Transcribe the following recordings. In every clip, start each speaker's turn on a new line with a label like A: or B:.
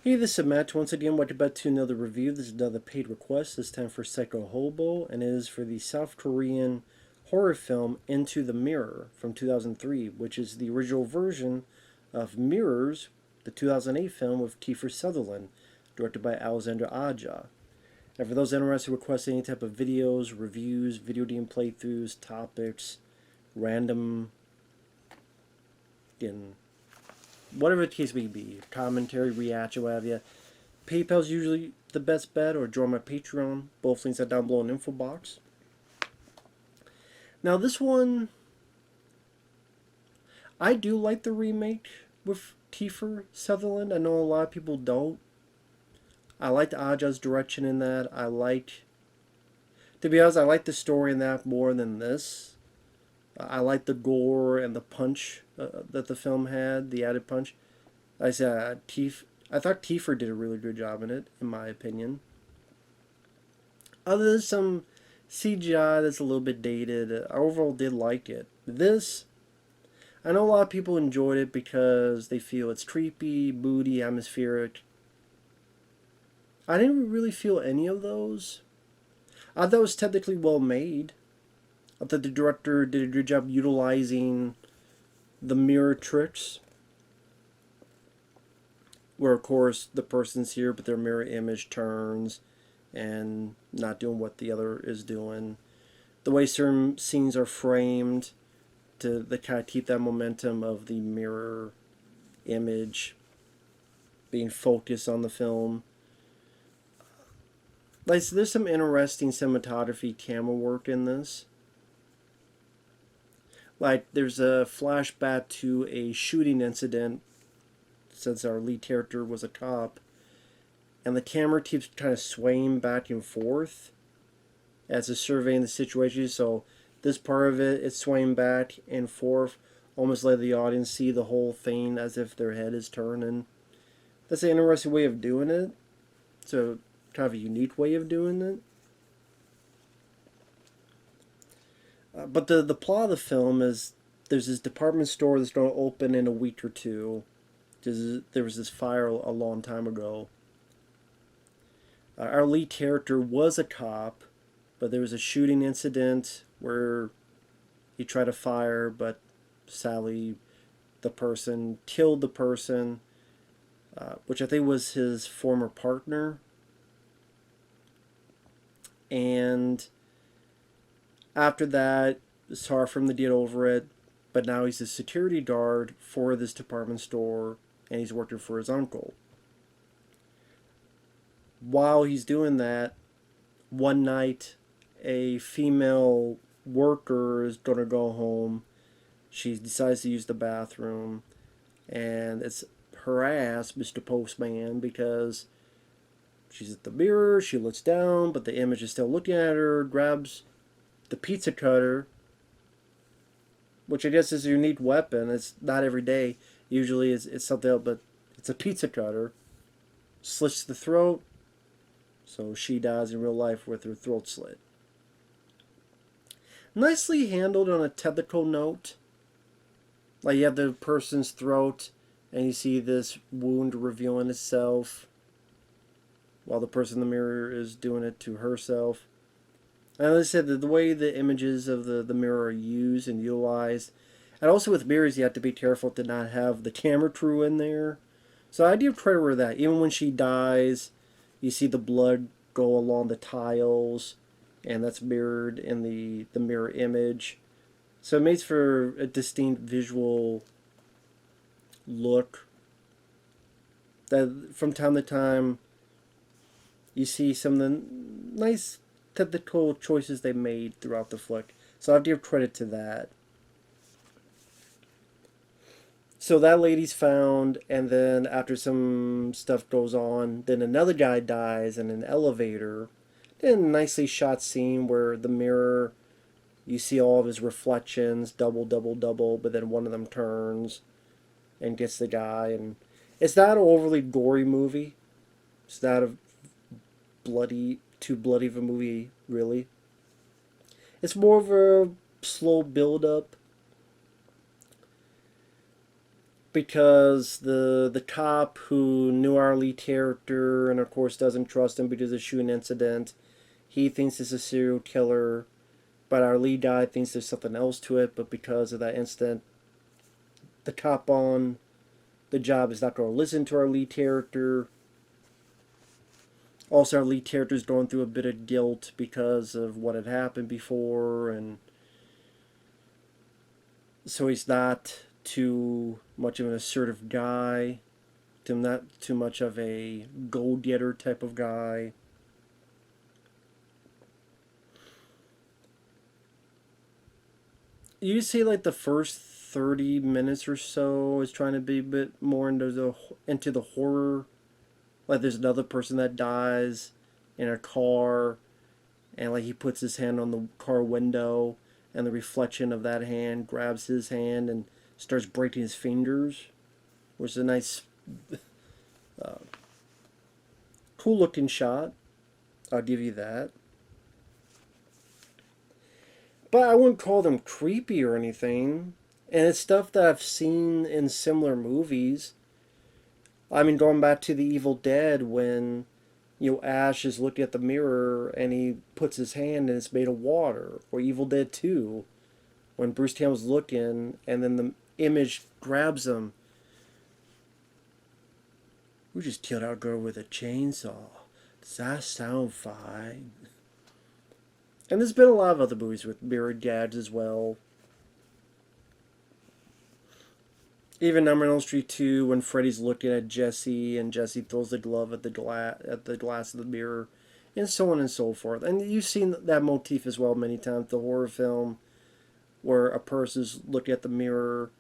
A: Hey, this is Matt. Once again, welcome back to another review. This is another paid request, this time for PsychoHobo, and it is for the South Korean horror film Into the Mirror from 2003, which is the original version of Mirrors, the 2008 film with Kiefer Sutherland, directed by Alexander Aja. And for those interested in requesting any type of videos, reviews, video game playthroughs, topics, random, in whatever the case may be, commentary, reaction, what have you, PayPal's usually the best bet, or join my Patreon. Both links are down below in the info box. Now this one, I do like the remake with Kiefer Sutherland. I know a lot of people don't. I liked Aja's direction in that. To be honest, I like the story in that more than this. I like the gore and the punch that the film had, the added punch. I said, I thought Kiefer did a really good job in it, in my opinion. Other than some CGI that's a little bit dated, I overall did like it. This, I know a lot of people enjoyed it because they feel it's creepy, moody, atmospheric. I didn't really feel any of those. I thought it was technically well made. I thought the director did a good job utilizing the mirror tricks, where of course the person's here but their mirror image turns and not doing what the other is doing. The way certain scenes are framed to kind of keep that momentum of the mirror image being focused on the film. Like, so there's some interesting cinematography, camera work in this. Like, there's a flashback to a shooting incident, since our lead character was a cop, and the camera keeps kind of swaying back and forth as it's surveying the situation. So this part of it, it's swaying back and forth, almost let the audience see the whole thing as if their head is turning. That's an interesting way of doing it. It's a kind of a unique way of doing it. But the plot of the film is there's this department store that's going to open in a week or two. There was this fire a long time ago. Our lead character was a cop, but there was a shooting incident where he tried to fire, but sadly the person killed the person, which I think was his former partner. And after that, it's hard for him to get over it, but now he's a security guard for this department store, and he's working for his uncle. While he's doing that, one night, a female worker is going to go home. She decides to use the bathroom, and it's harass Mr. Postman because she's at the mirror, she looks down, but the image is still looking at her, grabs the pizza cutter, which I guess is a unique weapon. It's not every day. Usually it's something else, but it's a pizza cutter. Slits the throat, so she dies in real life with her throat slit. Nicely handled on a technical note. Like, you have the person's throat, and you see this wound revealing itself, while the person in the mirror is doing it to herself. And as I said, the way the images of the mirror are used and utilized. And also with mirrors, you have to be careful to not have the camera crew in there. So I do credit her that. Even when she dies, you see the blood go along the tiles, and that's mirrored in the mirror image. So it makes for a distinct visual look. That from time to time, you see some of the nice technical choices they made throughout the flick. So I give credit to that. So that lady's found, and then after some stuff goes on, then another guy dies in an elevator. Then a nicely shot scene where the mirror, you see all of his reflections, double, double, double, but then one of them turns and gets the guy. And it's not an overly gory movie. It's not a too bloody of a movie, really. It's more of a slow build-up. because the cop who knew our lead character and of course doesn't trust him because of the shooting incident, he thinks it's a serial killer, but our lead guy thinks there's something else to it. But because of that incident, the cop on the job is not going to listen to our lead character. Also, our lead character is going through a bit of guilt because of what had happened before, and so he's not too much of an assertive guy, not too much of a go-getter type of guy. You see, like the first 30 minutes or so is trying to be a bit more into the horror. Like there's another person that dies in a car, and like he puts his hand on the car window, and the reflection of that hand grabs his hand and starts breaking his fingers, which is a nice, uh, cool looking shot. I'll give you that. But I wouldn't call them creepy or anything. And it's stuff that I've seen in similar movies. I mean, going back to The Evil Dead, when Ash is looking at the mirror and he puts his hand and it's made of water. Or Evil Dead 2, when Bruce Campbell's looking and then the image grabs him. We just killed our girl with a chainsaw. Does that sound fine? And there's been a lot of other movies with mirror gags as well. Even Nightmare on Elm Street 2, when Freddy's looking at Jesse and Jesse throws the glove at the glass of the mirror, and so on and so forth. And you've seen that motif as well many times. The horror film where a person's looking at the mirror,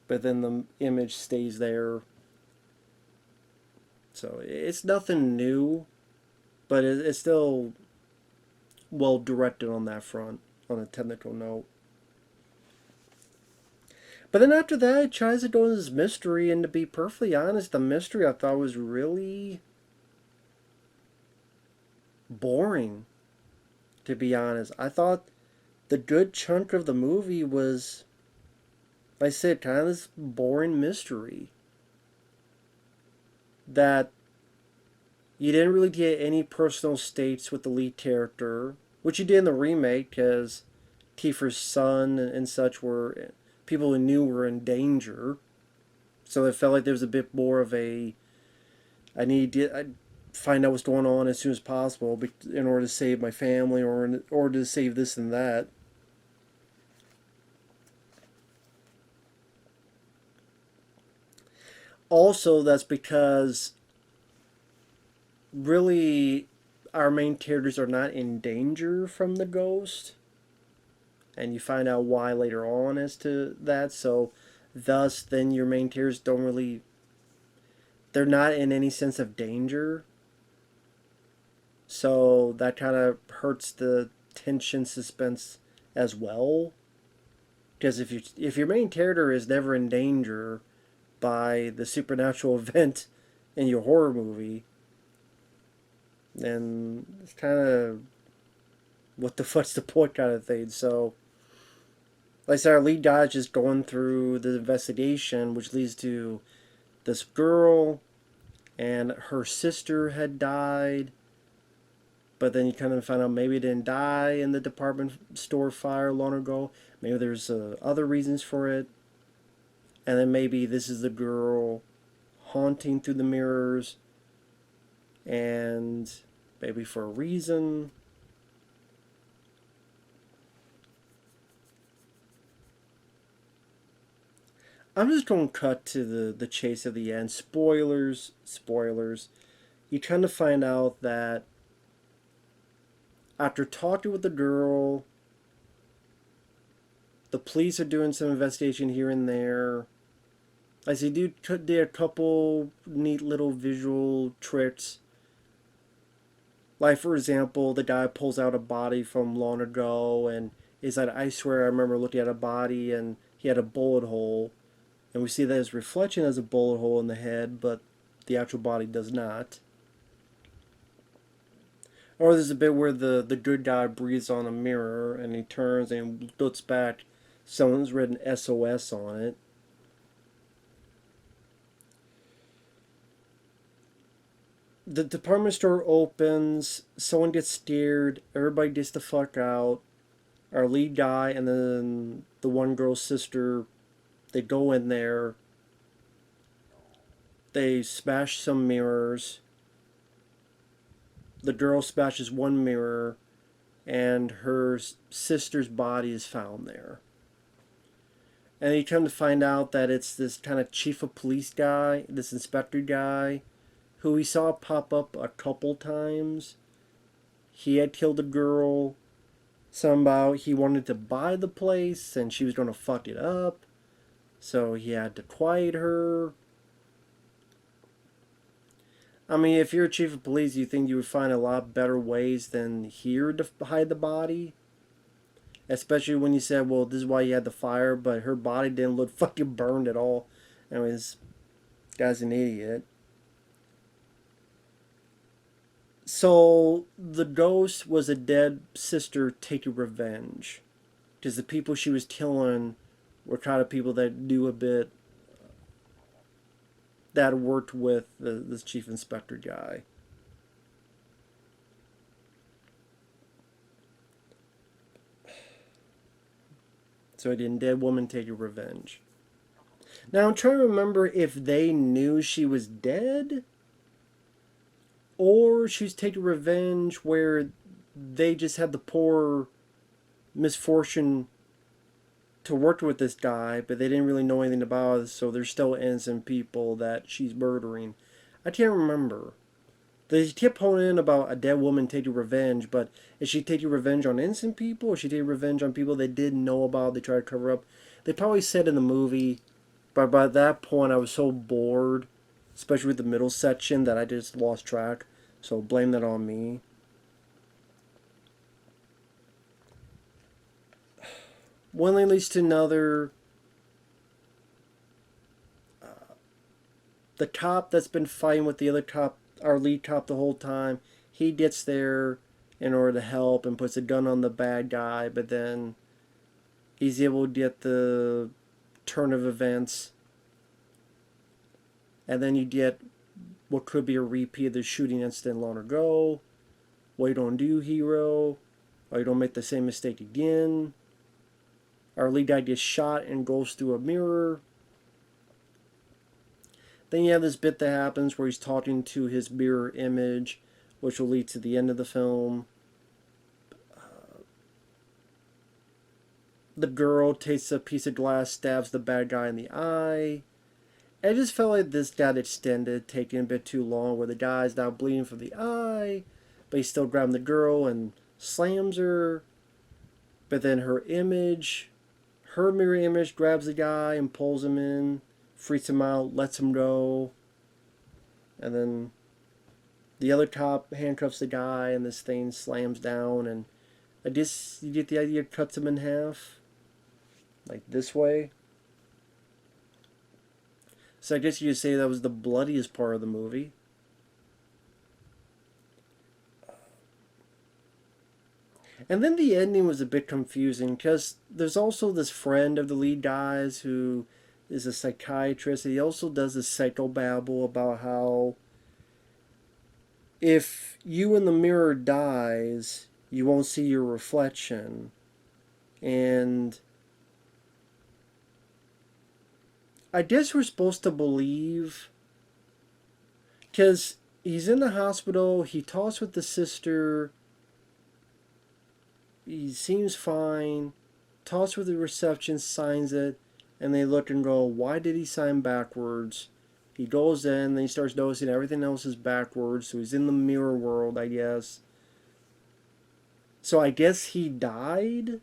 A: but then the image stays there. So it's nothing new, but it's still well directed on that front, on a technical note. But then after that, it tries to go into this mystery, and to be perfectly honest, the mystery I thought was really boring, to be honest. I thought the good chunk of the movie was, like I said, kind of this boring mystery. That you didn't really get any personal stakes with the lead character, which you did in the remake, because Kiefer's son and such were people who knew were in danger. So it felt like there was a bit more of a, I need to find out what's going on as soon as possible in order to save my family, or in order to save this and that. Also, that's because really our main characters are not in danger from the ghost, and you find out why later on as to that. So thus then your main characters don't really, they're not in any sense of danger, so that kind of hurts the tension suspense as well, because if your main character is never in danger by the supernatural event in your horror movie, then it's kind of what the fuck's the point kind of thing. So like I said, our lead guy is just going through the investigation, which leads to this girl, and her sister had died, but then you kind of find out maybe it didn't die in the department store fire long ago. Maybe there's other reasons for it. And then maybe this is the girl haunting through the mirrors, and maybe for a reason. I'm just going to cut to the chase of the end. Spoilers. You kind of find out that after talking with the girl, the police are doing some investigation here and there. I see, did a couple neat little visual tricks. Like, for example, the guy pulls out a body from long ago and is like, I swear I remember looking at a body and he had a bullet hole. And we see that his reflection has a bullet hole in the head, but the actual body does not. Or there's a bit where the good guy breathes on a mirror and he turns and looks back. Someone's written SOS on it. The department store opens, someone gets scared, everybody gets the fuck out. Our lead guy and then the one girl's sister, they go in there, they smash some mirrors. The girl smashes one mirror, and her sister's body is found there. And you come to find out that it's this kind of chief of police guy, this inspector guy, who we saw pop up a couple times. He had killed a girl. Somehow he wanted to buy the place and she was going to fuck it up. So he had to quiet her. I mean, if you're a chief of police, you think you would find a lot better ways than here to hide the body? Especially when you said, well, this is why you had the fire, but her body didn't look fucking burned at all. Anyways, this guy's an idiot. So, the ghost was a dead sister taking revenge. Because the people she was killing were kind of people that knew a bit, that worked with this chief inspector guy. So, again, dead woman taking revenge. Now, I'm trying to remember if they knew she was dead, or she was taking revenge where they just had the poor misfortune to work with this guy, but they didn't really know anything about it, so they're still innocent people that she's murdering. I can't remember. They kept honing in about a dead woman taking revenge, but is she taking revenge on innocent people, or is she taking revenge on people they didn't know about, they tried to cover up? They probably said in the movie, but by that point I was so bored, especially with the middle section, that I just lost track. So blame that on me. One thing leads to another. The cop that's been fighting with the other cop, our lead cop the whole time, he gets there in order to help and puts a gun on the bad guy, but then he's able to get the turn of events. And then you get what could be a repeat of the shooting incident long ago. What you don't do, hero. Or you don't make the same mistake again. Our lead guy gets shot and goes through a mirror. Then you have this bit that happens where he's talking to his mirror image, which will lead to the end of the film. The girl takes a piece of glass, stabs the bad guy in the eye. I just felt like this got extended, taking a bit too long, where the guy's now bleeding from the eye, but he's still grabbing the girl and slams her. But then her mirror image grabs the guy and pulls him in, freaks him out, lets him go. And then the other cop handcuffs the guy and this thing slams down, and I guess you get the idea, cuts him in half. Like this way. So I guess you could say that was the bloodiest part of the movie. And then the ending was a bit confusing because there's also this friend of the lead guy's who is a psychiatrist. He also does this psychobabble about how if you in the mirror dies, you won't see your reflection. And I guess we're supposed to believe, because he's in the hospital, he talks with the sister, he seems fine, talks with the receptionist, signs it, and they look and go, why did he sign backwards? He goes in, then he starts noticing everything else is backwards, so he's in the mirror world, I guess. So I guess he died,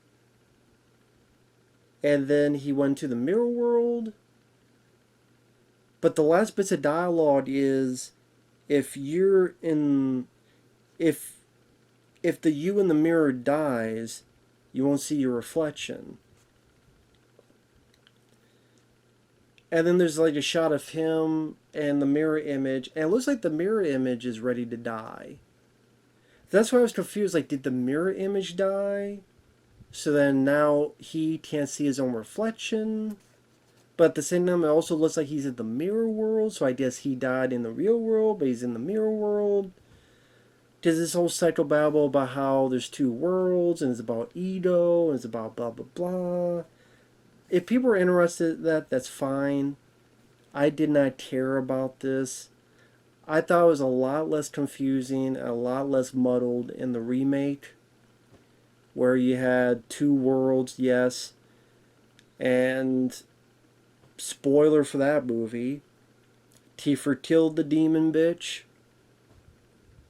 A: and then he went to the mirror world. But the last bits of dialogue is, if the you in the mirror dies, you won't see your reflection. And then there's like a shot of him and the mirror image, and it looks like the mirror image is ready to die. That's why I was confused, like, did the mirror image die? So then now he can't see his own reflection? But at the same time, it also looks like he's in the mirror world, so I guess he died in the real world, but he's in the mirror world. There's this whole psychobabble about how there's two worlds, and it's about Edo, and it's about blah blah blah. If people are interested in that, that's fine. I did not care about this. I thought it was a lot less confusing, a lot less muddled in the remake, where you had two worlds, yes, and spoiler for that movie, Tiefer killed the demon bitch,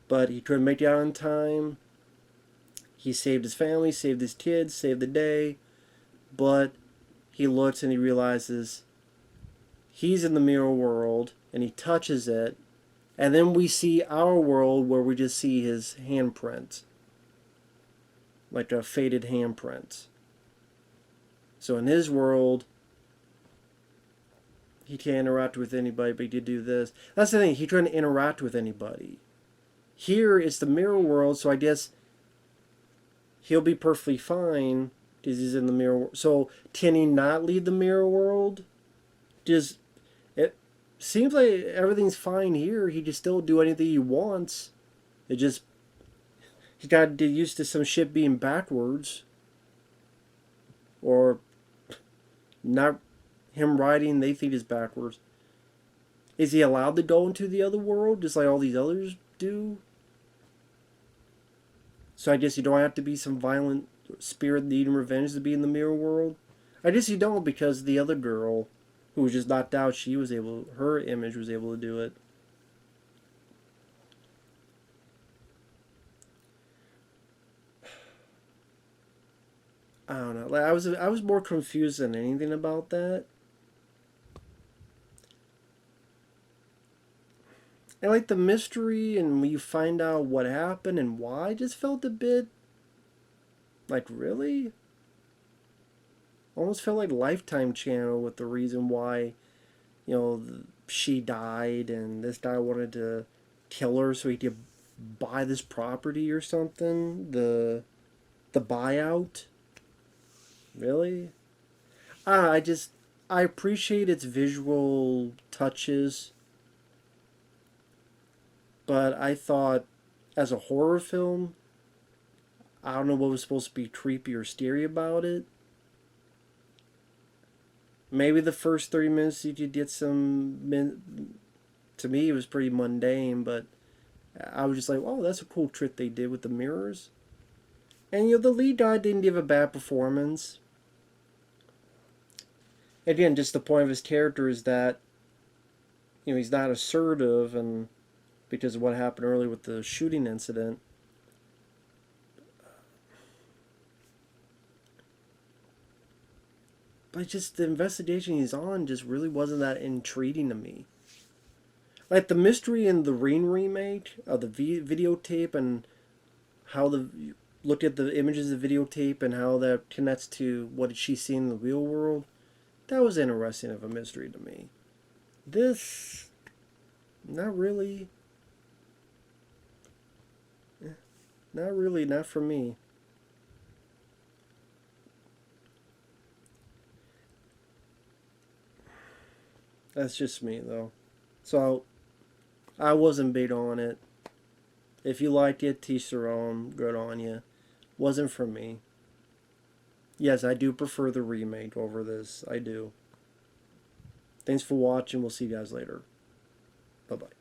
A: but he couldn't make it out in time. He saved his family, saved his kids, saved the day, but he looks and he realizes he's in the mirror world, and he touches it, and then we see our world where we just see his handprint, like a faded handprint. So in his world, he can't interact with anybody, but he did do this. That's the thing, he couldn't interact with anybody. Here, it's the mirror world, so I guess he'll be perfectly fine because he's in the mirror world. So, can he not leave the mirror world? Just, it seems like everything's fine here. He can still do anything he wants. It just, he got to get used to some shit being backwards. Or, not him writing, they think is backwards. Is he allowed to go into the other world just like all these others do? So I guess you don't have to be some violent spirit needing revenge to be in the mirror world. I guess you don't, because the other girl who was just knocked out, she was able, her image was able to do it. I don't know. Like I was more confused than anything about that. And like the mystery and when you find out what happened and why just felt a bit like, really? Almost felt like Lifetime Channel with the reason why, you know, she died and this guy wanted to kill her so he could buy this property or something. The buyout. Really? I appreciate its visual touches, but I thought as a horror film, I don't know what was supposed to be creepy or scary about it. Maybe the first 30 minutes you could get some. To me, it was pretty mundane, but I was just like, oh, that's a cool trick they did with the mirrors. And, you know, the lead guy didn't give a bad performance. Again, just the point of his character is that, you know, he's not assertive, and because of what happened earlier with the shooting incident. But just the investigation he's on just really wasn't that intriguing to me. Like the mystery in the Ring remake of the videotape and how the looked at the images of the videotape and how that connects to what did she see in the real world. That was interesting of a mystery to me. This, not really. Not really, not for me. That's just me, though. So, I wasn't big on it. If you like it, teach their own. Good on you. Wasn't for me. Yes, I do prefer the remake over this. I do. Thanks for watching. We'll see you guys later. Bye-bye.